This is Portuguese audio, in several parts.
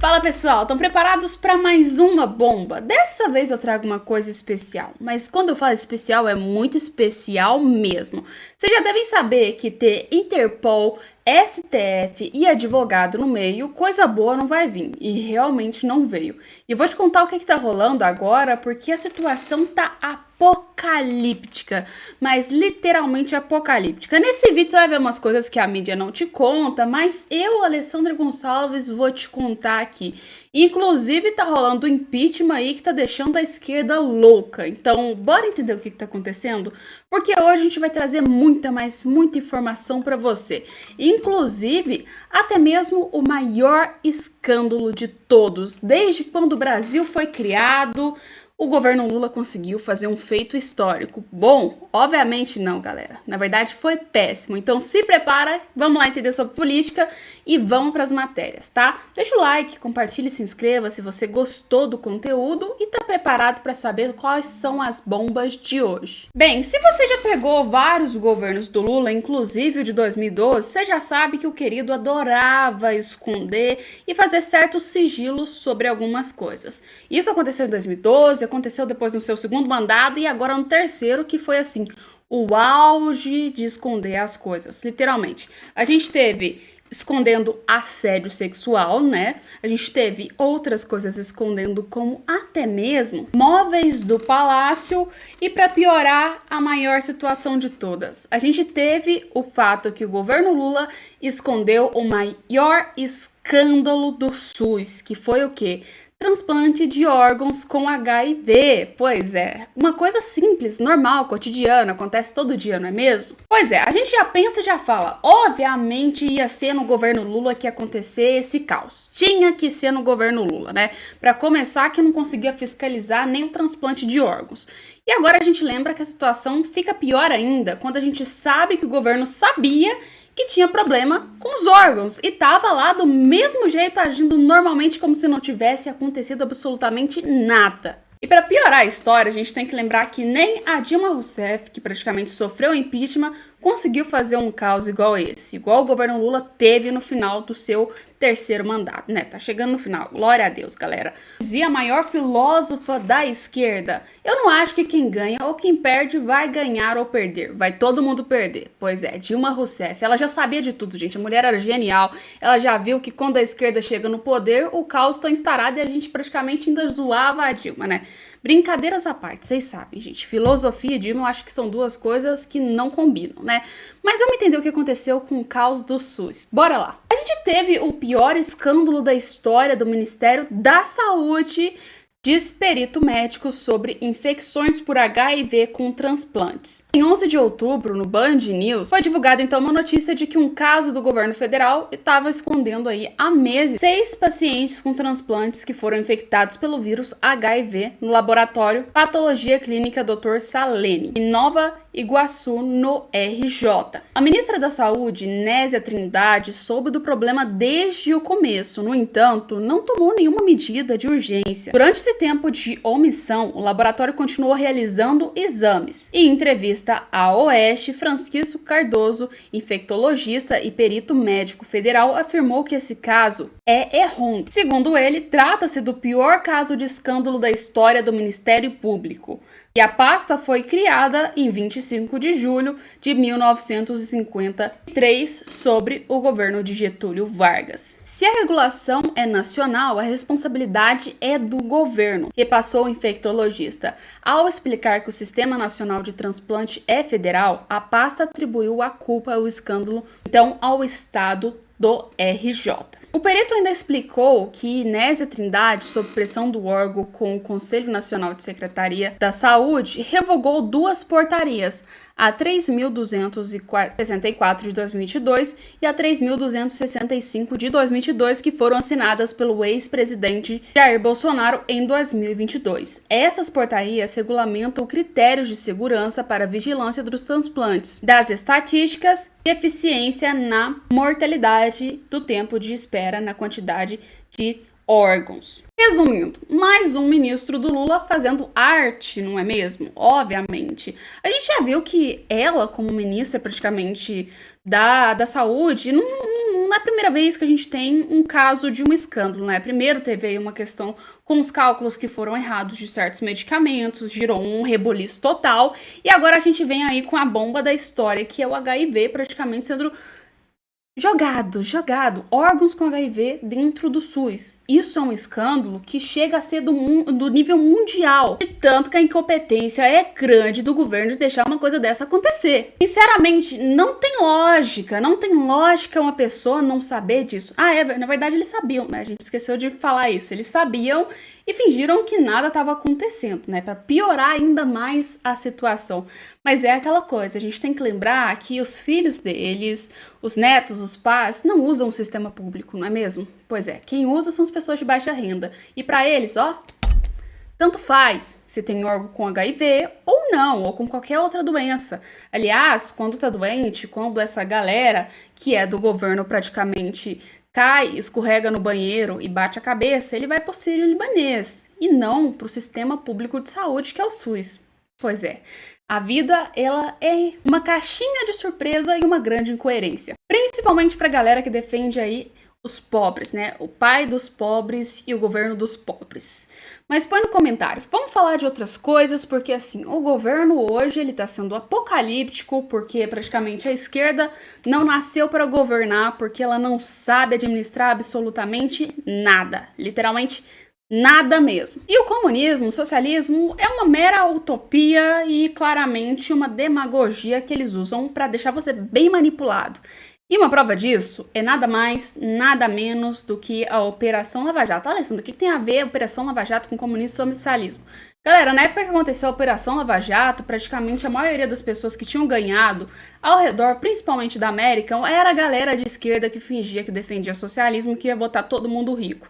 Fala pessoal, estão preparados para mais uma bomba? Dessa vez eu trago uma coisa especial, mas quando eu falo especial é muito especial mesmo. Vocês já devem saber que ter Interpol, STF e advogado no meio, coisa boa não vai vir, e realmente não veio. E vou te contar o que tá rolando agora, porque a situação tá apocalíptica, mas literalmente apocalíptica. Nesse vídeo você vai ver umas coisas que a mídia não te conta, mas eu, Alessandra Gonçalves, vou te contar aqui. Inclusive tá rolando um impeachment aí que tá deixando a esquerda louca. Então, bora entender o que tá acontecendo? Porque hoje a gente vai trazer muita informação para você. Inclusive, até mesmo o maior escândalo de todos. Desde quando o Brasil foi criado, o governo Lula conseguiu fazer um feito histórico. Bom, obviamente não, galera. Na verdade, foi péssimo. Então se prepara, vamos lá entender sobre política e vamos para as matérias, tá? Deixa o like, compartilhe e se inscreva se você gostou do conteúdo e tá preparado para saber quais são as bombas de hoje. Bem, se você já pegou vários governos do Lula, inclusive o de 2012, você já sabe que o querido adorava esconder e fazer certos sigilos sobre algumas coisas. Isso aconteceu em 2012, aconteceu depois no seu segundo mandato e agora no terceiro, que foi assim, o auge de esconder as coisas, literalmente. A gente teve escondendo assédio sexual, né? A gente teve outras coisas escondendo, como até mesmo móveis do palácio, e para piorar, a maior situação de todas, a gente teve o fato que o governo Lula escondeu o maior escândalo do SUS, que foi o quê? Transplante de órgãos com HIV. Pois é, uma coisa simples, normal, cotidiana, acontece todo dia, não é mesmo? Pois é, a gente já pensa e já fala, obviamente ia ser no governo Lula que ia acontecer esse caos. Tinha que ser no governo Lula, né? Pra começar, que não conseguia fiscalizar nem o transplante de órgãos. E agora a gente lembra que a situação fica pior ainda, quando a gente sabe que o governo sabia que tinha problema com os órgãos e tava lá do mesmo jeito agindo normalmente como se não tivesse acontecido absolutamente nada. E para piorar a história, a gente tem que lembrar que nem a Dilma Rousseff, que praticamente sofreu impeachment, conseguiu fazer um caos igual esse, igual o governo Lula teve no final do seu terceiro mandato, né? Tá chegando no final, glória a Deus, galera. Dizia a maior filósofa da esquerda, eu não acho que quem ganha ou quem perde vai ganhar ou perder, vai todo mundo perder. Pois é, Dilma Rousseff, ela já sabia de tudo, gente, a mulher era genial, ela já viu que quando a esquerda chega no poder, o caos tá instaurado e a gente praticamente ainda zoava a Dilma, né? Brincadeiras à parte, vocês sabem, gente, filosofia e Dilma eu acho que são duas coisas que não combinam, né? Mas vamos entender o que aconteceu com o caos do SUS. Bora lá! A gente teve o pior escândalo da história do Ministério da Saúde, diz perito médico sobre infecções por HIV com transplantes. Em 11 de outubro, no Band News, foi divulgada então uma notícia de que um caso do governo federal estava escondendo aí há meses 6 pacientes com transplantes que foram infectados pelo vírus HIV no laboratório Patologia Clínica Dr. Salene, em Nova Iguaçu, no RJ. A ministra da Saúde, Nézia Trindade, soube do problema desde o começo. No entanto, não tomou nenhuma medida de urgência. Durante esse tempo de omissão, o laboratório continuou realizando exames. Em entrevista à Oeste, Francisco Cardoso, infectologista e perito médico federal, afirmou que esse caso é errôneo. Segundo ele, trata-se do pior caso de escândalo da história do Ministério Público. E a pasta foi criada em 25 de julho de 1953 sobre o governo de Getúlio Vargas. Se a regulação é nacional, a responsabilidade é do governo, repassou o infectologista. Ao explicar que o Sistema Nacional de Transplante é federal, a pasta atribuiu a culpa ao escândalo, então, ao estado do RJ. O perito ainda explicou que Nézia Trindade, sob pressão do órgão com o Conselho Nacional de Secretaria da Saúde, revogou 2 portarias, a 3.264 de 2022 e a 3.265 de 2022, que foram assinadas pelo ex-presidente Jair Bolsonaro em 2022. Essas portarias regulamentam critérios de segurança para a vigilância dos transplantes, das estatísticas e eficiência na mortalidade do tempo de espera na quantidade de órgãos. Resumindo, mais um ministro do Lula fazendo arte, não é mesmo? Obviamente. A gente já viu que ela, como ministra praticamente da saúde, não não é a primeira vez que a gente tem um caso de um escândalo, né? Primeiro teve aí uma questão com os cálculos que foram errados de certos medicamentos, girou um reboliço total, e agora a gente vem aí com a bomba da história, que é o HIV praticamente sendo jogado, órgãos com HIV dentro do SUS. Isso é um escândalo que chega a ser do nível mundial, de tanto que a incompetência é grande do governo de deixar uma coisa dessa acontecer. Sinceramente, não tem lógica uma pessoa não saber disso. Na verdade eles sabiam, né? A gente esqueceu de falar isso. Eles sabiam e fingiram que nada estava acontecendo, né? Para piorar ainda mais a situação. Mas é aquela coisa, a gente tem que lembrar que os filhos deles, os netos, os pais, não usam o sistema público, não é mesmo? Pois é, quem usa são as pessoas de baixa renda. E para eles, tanto faz se tem órgão com HIV ou não, ou com qualquer outra doença. Aliás, quando tá doente, quando essa galera que é do governo praticamente cai, escorrega no banheiro e bate a cabeça, ele vai pro Sírio-Libanês e não pro sistema público de saúde, que é o SUS. Pois é, a vida, ela é uma caixinha de surpresa e uma grande incoerência. Principalmente pra galera que defende aí os pobres, né? O pai dos pobres e o governo dos pobres. Mas põe no comentário, vamos falar de outras coisas, porque assim, o governo hoje, ele tá sendo apocalíptico, porque praticamente a esquerda não nasceu para governar, porque ela não sabe administrar absolutamente nada. Literalmente nada mesmo. E o comunismo, o socialismo, é uma mera utopia e claramente uma demagogia que eles usam para deixar você bem manipulado. E uma prova disso é nada mais, nada menos do que a Operação Lava Jato. Alessandro, o que tem a ver a Operação Lava Jato com comunismo e socialismo? Galera, na época que aconteceu a Operação Lava Jato, praticamente a maioria das pessoas que tinham ganhado ao redor, principalmente da América, era a galera de esquerda que fingia que defendia socialismo e que ia botar todo mundo rico.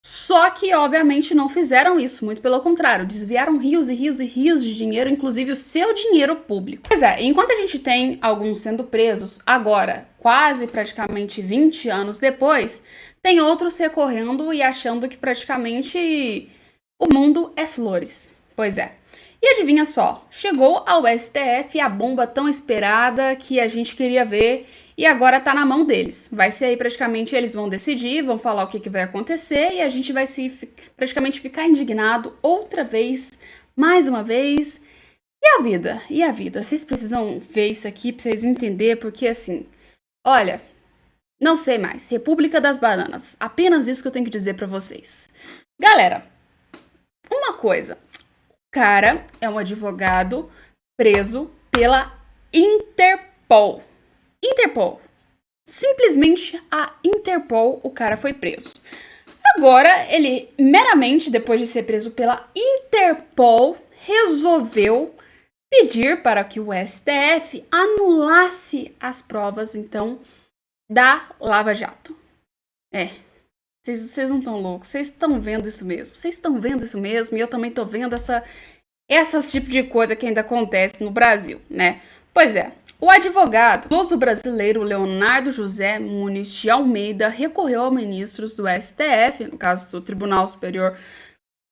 Só que, obviamente, não fizeram isso, muito pelo contrário, desviaram rios e rios e rios de dinheiro, inclusive o seu dinheiro público. Pois é, enquanto a gente tem alguns sendo presos, agora, quase praticamente 20 anos depois, tem outros recorrendo e achando que praticamente o mundo é flores. Pois é. E adivinha só, chegou ao STF a bomba tão esperada que a gente queria ver e agora tá na mão deles. Vai ser aí praticamente, eles vão decidir, vão falar o que vai acontecer e a gente vai praticamente ficar indignado outra vez, mais uma vez. E a vida? E a vida? Vocês precisam ver isso aqui pra vocês entenderem, porque assim, olha, não sei mais. República das Bananas. Apenas isso que eu tenho que dizer pra vocês. Galera, uma coisa. O cara é um advogado preso pela Interpol. Interpol. Simplesmente a Interpol, o cara foi preso. Agora, ele meramente, depois de ser preso pela Interpol, resolveu pedir para que o STF anulasse as provas, então, da Lava Jato. Vocês não estão loucos, vocês estão vendo isso mesmo. Vocês estão vendo isso mesmo e eu também tô vendo esse tipo de coisa que ainda acontece no Brasil, né? Pois é, o advogado luso-brasileiro Leonardo José Muniz de Almeida recorreu aos ministros do STF, no caso do Tribunal Superior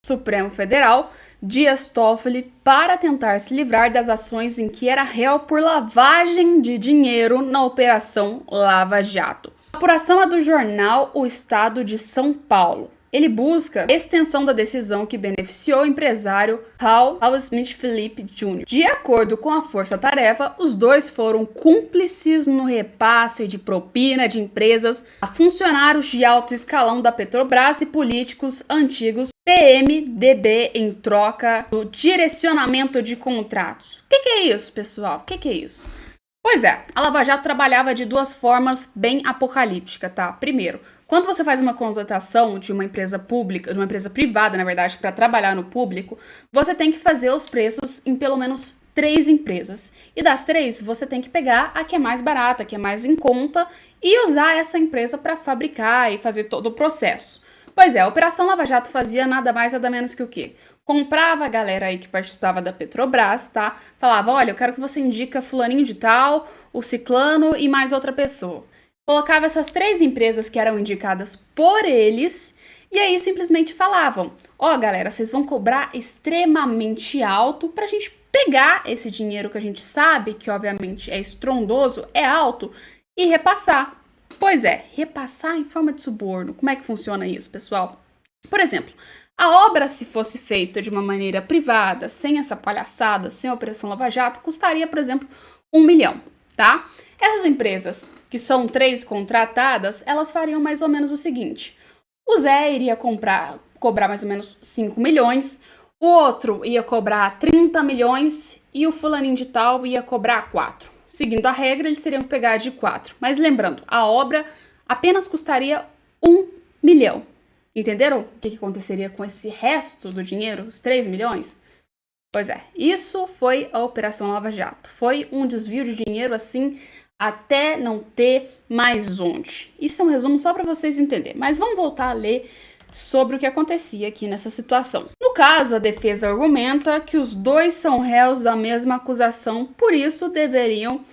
Supremo Federal, Dias Toffoli, para tentar se livrar das ações em que era réu por lavagem de dinheiro na Operação Lava Jato. A apuração é do jornal O Estado de São Paulo. Ele busca a extensão da decisão que beneficiou o empresário Hal Smith Philip Jr. De acordo com a Força Tarefa, os dois foram cúmplices no repasse de propina de empresas a funcionários de alto escalão da Petrobras e políticos antigos PMDB em troca do direcionamento de contratos. O que é isso, pessoal? O que é isso? Pois é, a Lava Jato trabalhava de duas formas bem apocalípticas, tá? Primeiro, quando você faz uma contratação de uma empresa pública, de uma empresa privada, na verdade, para trabalhar no público, você tem que fazer os preços em pelo menos 3 empresas. E das 3, você tem que pegar a que é mais barata, a que é mais em conta, e usar essa empresa para fabricar e fazer todo o processo. Pois é, a Operação Lava Jato fazia nada mais, nada menos que o quê? Comprava a galera aí que participava da Petrobras, tá? Falava, olha, eu quero que você indica fulaninho de tal, o ciclano e mais outra pessoa. Colocava essas 3 empresas que eram indicadas por eles e aí simplesmente falavam, ó, galera, vocês vão cobrar extremamente alto pra gente pegar esse dinheiro que a gente sabe que obviamente é estrondoso, é alto, e repassar. Pois é, repassar em forma de suborno. Como é que funciona isso, pessoal? Por exemplo, a obra, se fosse feita de uma maneira privada, sem essa palhaçada, sem a Operação Lava Jato, custaria, por exemplo, 1 milhão, tá? Essas empresas, que são 3 contratadas, elas fariam mais ou menos o seguinte. O Zé iria cobrar mais ou menos 5 milhões, o outro ia cobrar 30 milhões e o fulaninho de tal ia cobrar 4. Seguindo a regra, eles teriam que pegar de 4. Mas lembrando, a obra apenas custaria 1 milhão. Entenderam o que aconteceria com esse resto do dinheiro, os 3 milhões? Pois é, isso foi a Operação Lava Jato. Foi um desvio de dinheiro assim até não ter mais onde. Isso é um resumo só para vocês entenderem. Mas vamos voltar a ler sobre o que acontecia aqui nessa situação. No caso, a defesa argumenta que os dois são réus da mesma acusação, por isso deveriam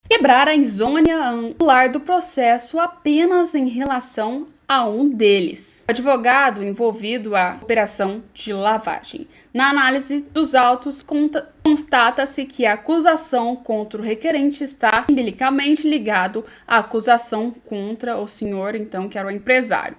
quebrar a insônia angular do processo apenas em relação a um deles. O advogado envolvido à operação de lavagem. Na análise dos autos, constata-se que a acusação contra o requerente está umbilicalmente ligado à acusação contra o senhor, então, que era o empresário,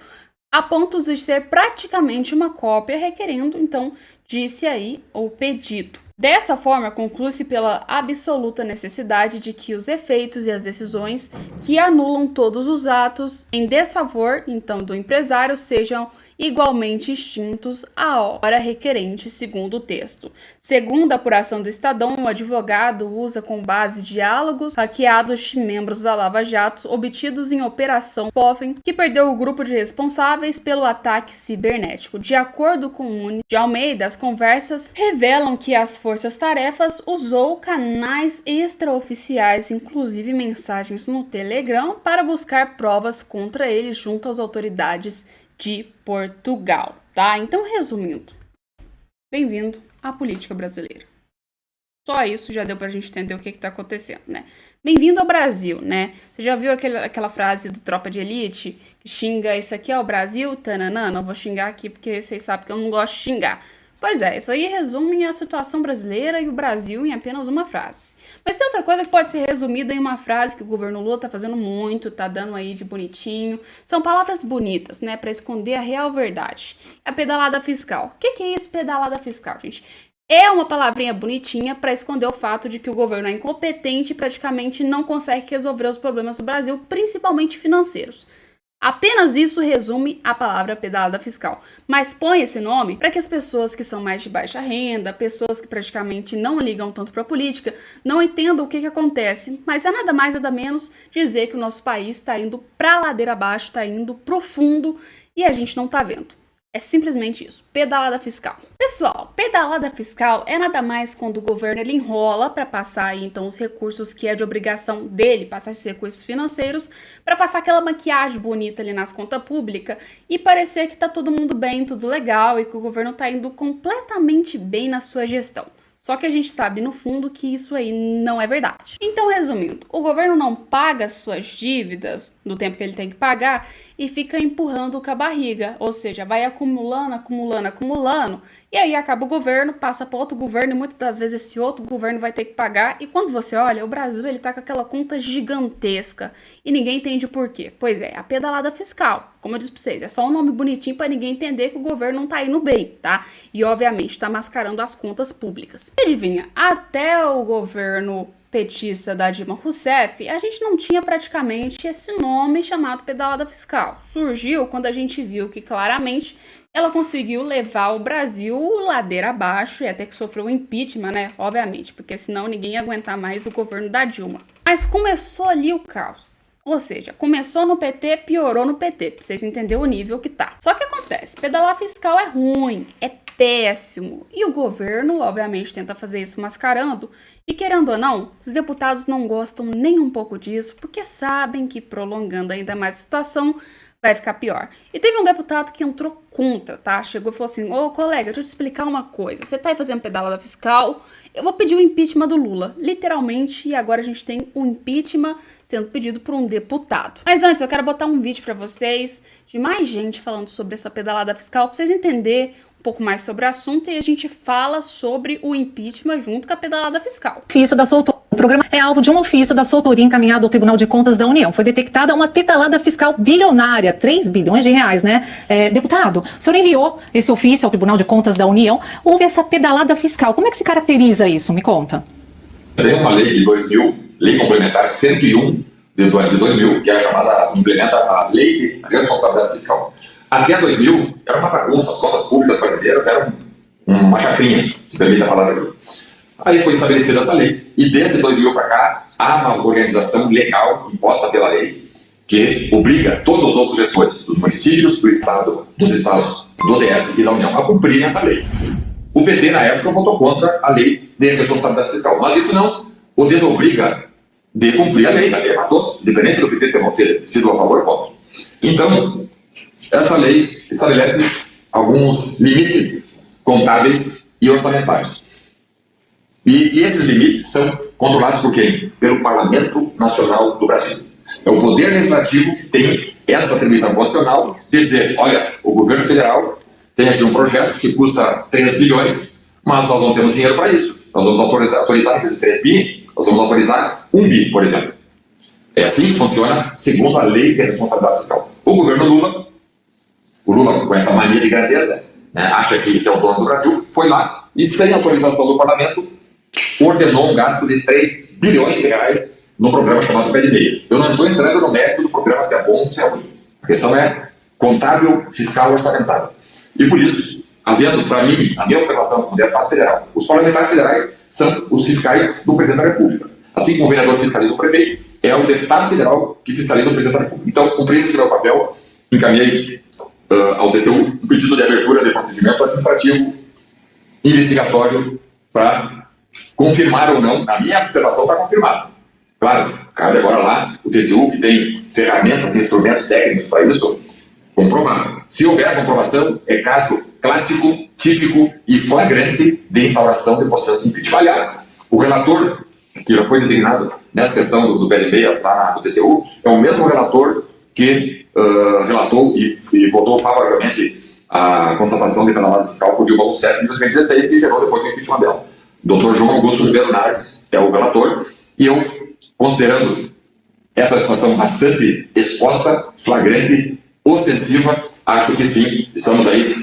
a ponto de ser praticamente uma cópia, requerendo, então, disse aí o pedido. Dessa forma, conclui-se pela absoluta necessidade de que os efeitos e as decisões que anulam todos os atos em desfavor, então, do empresário sejam igualmente extintos à hora requerente, segundo o texto. Segundo a apuração do Estadão, o advogado usa com base diálogos hackeados de membros da Lava Jato obtidos em Operação Poven, que perdeu o grupo de responsáveis pelo ataque cibernético. De acordo com Muniz de Almeida, as conversas revelam que as forças-tarefas usou canais extraoficiais, inclusive mensagens no Telegram, para buscar provas contra ele junto às autoridades de Portugal, tá? Então, resumindo, bem-vindo à política brasileira. Só isso já deu pra gente entender o que tá acontecendo, né? Bem-vindo ao Brasil, né? Você já viu aquela frase do Tropa de Elite que xinga, isso aqui é o Brasil? Tananã, não vou xingar aqui porque vocês sabem que eu não gosto de xingar. Pois é, isso aí resume a situação brasileira e o Brasil em apenas uma frase. Mas tem outra coisa que pode ser resumida em uma frase que o governo Lula tá fazendo muito, tá dando aí de bonitinho. São palavras bonitas, né, para esconder a real verdade. A pedalada fiscal. O que é isso, pedalada fiscal, gente? É uma palavrinha bonitinha para esconder o fato de que o governo é incompetente e praticamente não consegue resolver os problemas do Brasil, principalmente financeiros. Apenas isso resume a palavra pedalada fiscal. Mas põe esse nome para que as pessoas que são mais de baixa renda, pessoas que praticamente não ligam tanto para a política, não entendam o que acontece. Mas é nada mais, nada menos dizer que o nosso país está indo para a ladeira abaixo, está indo profundo e a gente não está vendo. É simplesmente isso, pedalada fiscal. Pessoal, pedalada fiscal é nada mais quando o governo ele enrola para passar aí, então, os recursos que é de obrigação dele, passar esses recursos financeiros, para passar aquela maquiagem bonita ali nas contas públicas e parecer que tá todo mundo bem, tudo legal e que o governo tá indo completamente bem na sua gestão. Só que a gente sabe, no fundo, que isso aí não é verdade. Então, resumindo, o governo não paga suas dívidas no tempo que ele tem que pagar e fica empurrando com a barriga. Ou seja, vai acumulando, acumulando, acumulando. E aí acaba o governo, passa para outro governo e muitas das vezes esse outro governo vai ter que pagar. E quando você olha, o Brasil ele tá com aquela conta gigantesca e ninguém entende por quê. Pois é, a pedalada fiscal. Como eu disse pra vocês, é só um nome bonitinho para ninguém entender que o governo não tá indo bem, tá? E obviamente tá mascarando as contas públicas. E adivinha, até o governo petista da Dilma Rousseff, a gente não tinha praticamente esse nome chamado pedalada fiscal. Surgiu quando a gente viu que claramente ela conseguiu levar o Brasil ladeira abaixo e até que sofreu um impeachment, né? Obviamente, porque senão ninguém ia aguentar mais o governo da Dilma. Mas começou ali o caos. Ou seja, começou no PT, piorou no PT, pra vocês entenderem o nível que tá. Só que acontece, pedalar fiscal é ruim, é péssimo. E o governo, obviamente, tenta fazer isso mascarando. E querendo ou não, os deputados não gostam nem um pouco disso, porque sabem que prolongando ainda mais a situação, vai ficar pior. E teve um deputado que entrou contra, tá? Chegou e falou assim, ô colega, deixa eu te explicar uma coisa. Você tá aí fazendo pedalada fiscal, eu vou pedir o impeachment do Lula. Literalmente, e agora a gente tem um impeachment sendo pedido por um deputado. Mas antes, eu quero botar um vídeo pra vocês de mais gente falando sobre essa pedalada fiscal, pra vocês entenderem um pouco mais sobre o assunto e a gente fala sobre o impeachment junto com a pedalada fiscal. Isso da soltura O programa é alvo de um ofício da sua autoria encaminhado ao Tribunal de Contas da União. Foi detectada uma pedalada fiscal bilionária, 3 bilhões de reais, né? Deputado, o senhor enviou esse ofício ao Tribunal de Contas da União. Houve essa pedalada fiscal. Como é que se caracteriza isso? Me conta. Tem uma lei de 2000, Lei Complementar 101 de 2000, que é a chamada, implementa a Lei de Responsabilidade Fiscal. Até 2000, era uma bagunça, as contas públicas brasileiras eram uma chacrinha, se permite a palavra. Aí foi estabelecida essa lei. E desde 2000 para cá, há uma organização legal imposta pela lei que obriga todos os outros gestores dos municípios, do Estado, dos estados, do DF e da União a cumprirem essa lei. O PT, na época, votou contra a lei de responsabilidade fiscal. Mas isso não o desobriga de cumprir a lei é para todos, independente do PT ter sido a favor ou contra. Então, essa lei estabelece alguns limites contábeis e orçamentários. E esses limites são controlados por quem? Pelo Parlamento Nacional do Brasil. É o Poder Legislativo que tem essa atribuição constitucional de dizer, olha, o governo federal tem aqui um projeto que custa 3 bilhões, mas nós não temos dinheiro para isso. Nós vamos autorizar esses 3 bi, nós vamos autorizar 1 bi, por exemplo. É assim que funciona, segundo a lei de responsabilidade fiscal. O governo Lula, com essa mania de grandeza, né, acha que é o dono do Brasil, foi lá e, sem autorização do parlamento, ordenou um gasto de 3 bilhões de reais no programa chamado Pé de Meia. Eu não estou entrando no mérito do programa se é bom ou se é ruim. A questão é contábil, fiscal, orçamentário. E por isso, havendo, para mim, a minha observação como deputado federal, os parlamentares federais são os fiscais do presidente da República. Assim como o vereador fiscaliza o prefeito, é o deputado federal que fiscaliza o presidente da República. Então, cumprindo esse meu papel, encaminhei ao TCU um pedido de abertura de procedimento administrativo investigatório para confirmar ou não. A minha observação está confirmada. Claro, cabe agora lá o TCU, que tem ferramentas e instrumentos técnicos para isso, comprovar. Se houver comprovação, é caso clássico, típico e flagrante de instauração de processo de impeachment. Aliás, o relator que já foi designado nessa questão do PL6 lá no TCU é o mesmo relator que relatou e votou favoravelmente a constatação de penalidade fiscal por Dilma Rousseff em 2016, que gerou depois o impeachment dela. Dr. João Augusto Ribeiro Nardes é o relator, e eu, considerando essa situação bastante exposta, flagrante, ostensiva, acho que sim, estamos aí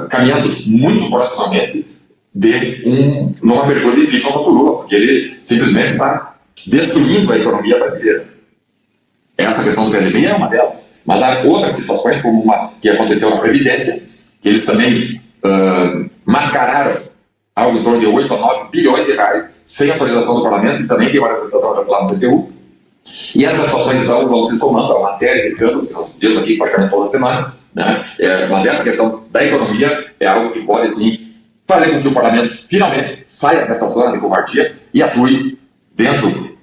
caminhando muito proximamente de uma abertura de impeachment contra o Lula, porque ele simplesmente está destruindo a economia brasileira. Essa questão do PLB é uma delas, mas há outras situações, como uma que aconteceu na Previdência, que eles também mascararam algo em torno de 8 a 9 bilhões de reais, sem autorização do parlamento, e também tem uma representação lá no TCU. E essas situações, então, vão se somando a uma série de escândalos, que nós vemos aqui praticamente toda semana, né? Mas essa questão da economia é algo que pode, sim, fazer com que o parlamento finalmente saia dessa zona de covardia e atue dentro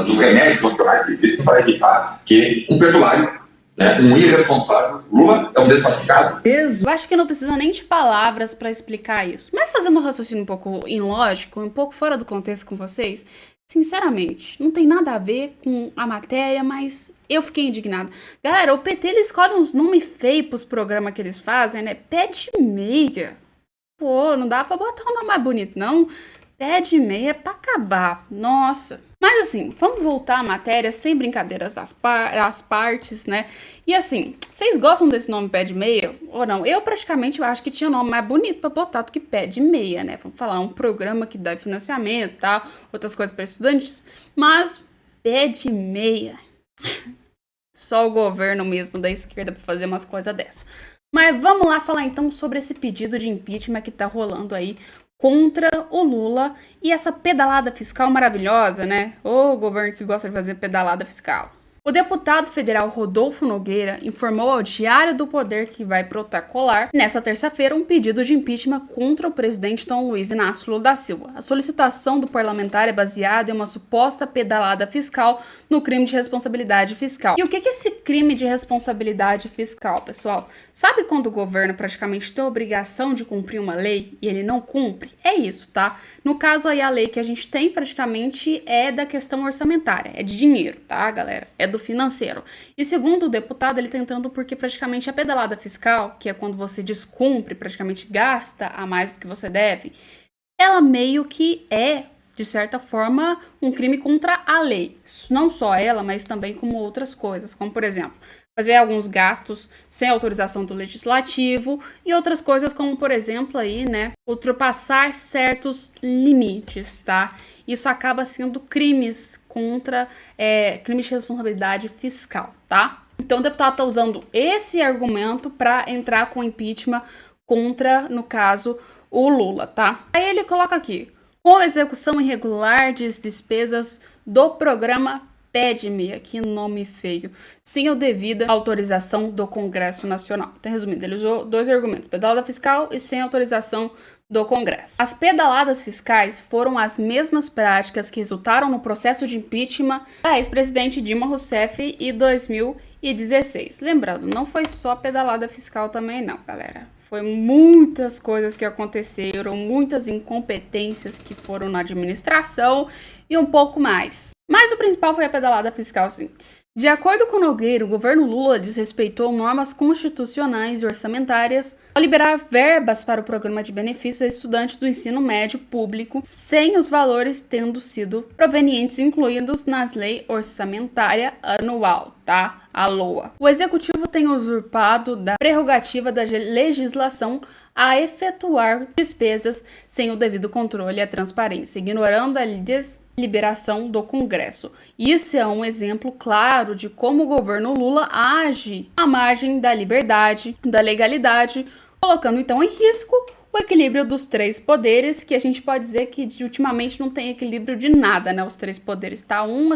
dos remédios constitucionais que existem para evitar que um perdulário, né, um irresponsável, Lula é um desqualificado. Eu acho que não precisa nem de palavras para explicar isso. Mas fazendo um raciocínio um pouco ilógico, um pouco fora do contexto com vocês, sinceramente, não tem nada a ver com a matéria, mas eu fiquei indignada. Galera, o PT, ele escolhe uns nomes feios pros programas que eles fazem, né? Pé de meia. Pô, não dá pra botar um nome mais bonito, não. Pé de meia é pra acabar. Nossa. Mas assim, vamos voltar à matéria sem brincadeiras das partes, né? E assim, vocês gostam desse nome pé de meia ou não? Eu praticamente acho que tinha nome mais bonito pra botar do que pé de meia, né? Vamos falar, um programa que dá financiamento e tal, outras coisas para estudantes, mas pé de meia. Só o governo mesmo da esquerda pra fazer umas coisas dessas. Mas vamos lá falar então sobre esse pedido de impeachment que tá rolando aí contra o Lula e essa pedalada fiscal maravilhosa, né? O governo que gosta de fazer pedalada fiscal. O deputado federal Rodolfo Nogueira informou ao Diário do Poder que vai protocolar, nesta terça-feira, um pedido de impeachment contra o presidente Dom Luiz Inácio Lula da Silva. A solicitação do parlamentar é baseada em uma suposta pedalada fiscal no crime de responsabilidade fiscal. E o que é esse crime de responsabilidade fiscal, pessoal? Sabe quando o governo praticamente tem a obrigação de cumprir uma lei e ele não cumpre? É isso, tá? No caso aí, a lei que a gente tem praticamente é da questão orçamentária, é de dinheiro, tá, galera? É do financeiro. E segundo o deputado, ele tá entrando porque praticamente a pedalada fiscal, que é quando você descumpre, praticamente gasta a mais do que você deve, ela meio que é de certa forma, um crime contra a lei. Não só ela, mas também como outras coisas, como, por exemplo, fazer alguns gastos sem autorização do legislativo e outras coisas como, por exemplo, aí, né, ultrapassar certos limites, tá? Isso acaba sendo crimes contra, crimes de responsabilidade fiscal, tá? Então o deputado tá usando esse argumento para entrar com impeachment contra, no caso, o Lula, tá? Aí ele coloca aqui, com execução irregular de despesas do programa PEDME, que nome feio, sem a devida autorização do Congresso Nacional. Então, resumindo, ele usou dois argumentos, pedalada fiscal e sem autorização do Congresso. As pedaladas fiscais foram as mesmas práticas que resultaram no processo de impeachment da ex-presidente Dilma Rousseff em 2016. Lembrando, não foi só pedalada fiscal também não, galera. Foi muitas coisas que aconteceram, muitas incompetências que foram na administração e um pouco mais. Mas o principal foi a pedalada fiscal, sim. De acordo com Nogueira, o governo Lula desrespeitou normas constitucionais e orçamentárias ao liberar verbas para o programa de benefícios a estudantes do ensino médio público, sem os valores tendo sido provenientes incluídos nas Lei Orçamentária Anual, tá? A LOA. O executivo tem usurpado da prerrogativa da legislação a efetuar despesas sem o devido controle e a transparência, ignorando a deliberação do Congresso. Isso é um exemplo claro de como o governo Lula age à margem da liberdade, da legalidade, colocando então em risco o equilíbrio dos três poderes, que a gente pode dizer que ultimamente não tem equilíbrio de nada, né? Os três poderes, tá? Um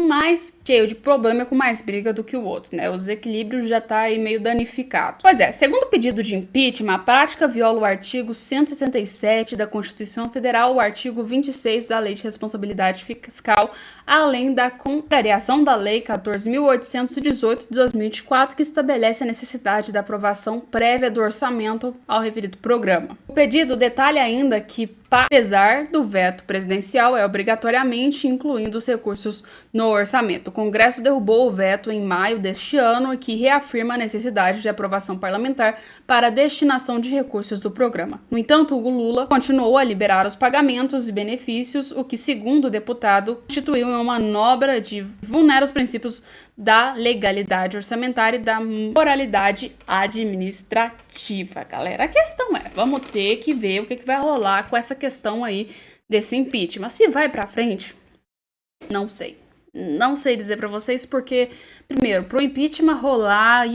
mais cheio de problema com mais briga do que o outro, né? O desequilíbrio já tá aí meio danificado. Pois é, segundo o pedido de impeachment, a prática viola o artigo 167 da Constituição Federal, o artigo 26 da Lei de Responsabilidade Fiscal, além da contrariação da Lei 14.818 de 2024, que estabelece a necessidade da aprovação prévia do orçamento ao referido programa. O pedido detalha ainda que, apesar do veto presidencial, é obrigatoriamente incluindo os recursos no orçamento. O Congresso derrubou o veto em maio deste ano e que reafirma a necessidade de aprovação parlamentar para a destinação de recursos do programa. No entanto, o Lula continuou a liberar os pagamentos e benefícios, o que, segundo o deputado, constituiu uma manobra de vulnerar os princípios da legalidade orçamentária e da moralidade administrativa, galera. A questão é, vamos ter que ver o que vai rolar com essa questão aí desse impeachment. Se vai pra frente, não sei. Não sei dizer pra vocês porque, primeiro, pro impeachment rolar,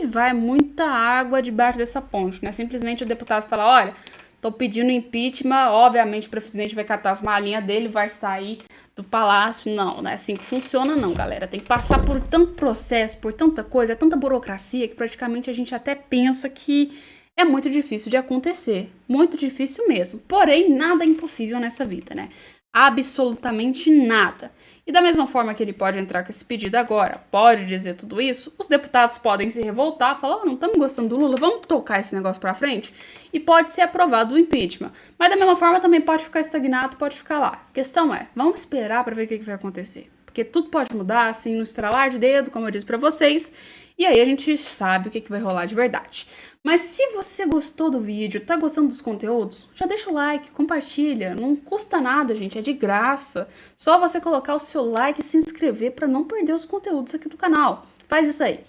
vai muita água debaixo dessa ponte, né? Simplesmente o deputado fala, olha, tô pedindo impeachment, obviamente o presidente vai catar as malinhas dele, vai sair do palácio. Não, não é assim que funciona não, galera. Tem que passar por tanto processo, por tanta coisa, tanta burocracia, que praticamente a gente até pensa que é muito difícil de acontecer. Muito difícil mesmo. Porém, nada é impossível nessa vida, né? Absolutamente nada. E da mesma forma que ele pode entrar com esse pedido agora, pode dizer tudo isso, os deputados podem se revoltar, falar, não estamos gostando do Lula, vamos tocar esse negócio pra frente, e pode ser aprovado o impeachment. Mas da mesma forma também pode ficar estagnado, pode ficar lá. A questão é, vamos esperar para ver o que vai acontecer. Porque tudo pode mudar, assim, no estralar de dedo, como eu disse pra vocês, e aí a gente sabe o que vai rolar de verdade. Mas se você gostou do vídeo, tá gostando dos conteúdos, já deixa o like, compartilha, não custa nada, gente, é de graça. Só você colocar o seu like e se inscrever para não perder os conteúdos aqui do canal. Faz isso aí.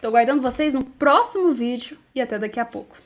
Tô aguardando vocês no próximo vídeo e até daqui a pouco.